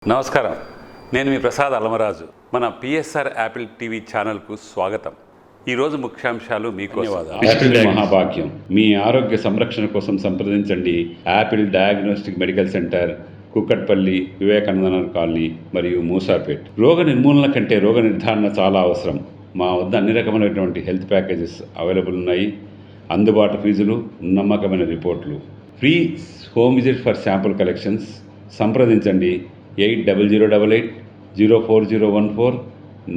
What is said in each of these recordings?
నమస్కారం, నేను మీ ప్రసాద్ అలమరాజు. మన పిఎస్ఆర్ యాపిల్ టీవీ ఛానల్కు స్వాగతం. ఈరోజు ముఖ్యాంశాలు మీకు యాపిల్ మహాభాగ్యం. మీ ఆరోగ్య సంరక్షణ కోసం సంప్రదించండి Apple diagnostic medical centre, Kukatpally, Vivekananda colony మరియు మూసాపేట్. రోగ నిర్మూలన కంటే రోగ నిర్ధారణ చాలా అవసరం. మా వద్ద అన్ని రకమైనటువంటి హెల్త్ ప్యాకేజెస్ అవైలబుల్ ఉన్నాయి. అందుబాటు ఫీజులు, నమ్మకమైన రిపోర్ట్లు, free home visit for sample collections. సంప్రదించండి 8008-04014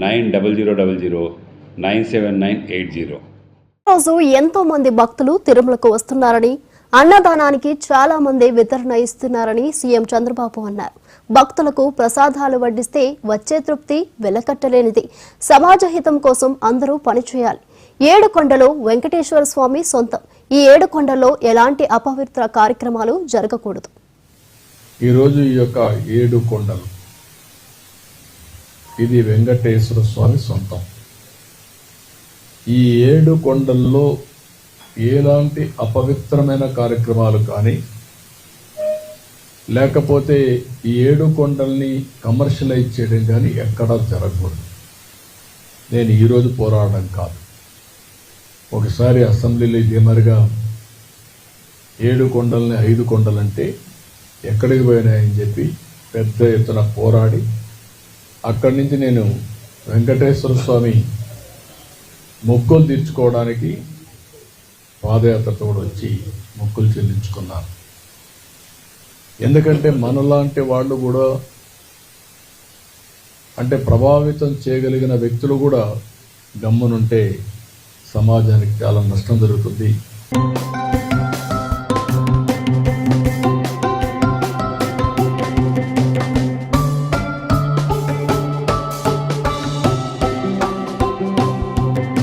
9000-97980. రోజు ఎంతో మంది భక్తులు తిరుమలకు వస్తున్నారని, అన్నదానానికి చాలా మంది వితరణ ఇస్తున్నారని సీఎం చంద్రబాబు అన్నారు. భక్తులకు ప్రసాదాలు వడ్డిస్తే వచ్చే తృప్తి వెలకట్టలేనిది. సమాజ హితం కోసం అందరూ పనిచేయాలి. ఏడుకొండలో వెంకటేశ్వర స్వామి సొంతం. ఈ ఏడుకొండల్లో ఎలాంటి అపవిత్ర కార్యక్రమాలు జరగకూడదు. ఈరోజు ఈ యొక్క 7 కొండలు, ఇది వెంకటేశ్వర స్వామి సొంతం. ఈ 7 కొండల్లో ఎలాంటి అపవిత్రమైన కార్యక్రమాలు కానీ, లేకపోతే ఈ 7 కొండల్ని కమర్షియలైజ్ చేయడం కానీ ఎక్కడా జరగకూడదు. నేను ఈరోజు పోరాడడం కాదు. ఒకసారి అసెంబ్లీలో ఇదే మరిగా 7 కొండల్ని 5 కొండలంటే ఎక్కడికి పోయినాయని చెప్పి పెద్ద ఎత్తున పోరాడి, అక్కడి నుంచి నేను వెంకటేశ్వర స్వామి మొక్కులు తీర్చుకోవడానికి పాదయాత్రతో కూడా వచ్చి మొక్కులు చెల్లించుకున్నాను. ఎందుకంటే మనలాంటి వాళ్ళు కూడా, అంటే ప్రభావితం చేయగలిగిన వ్యక్తులు కూడా గమ్మునుంటే సమాజానికి చాలా నష్టం జరుగుతుంది.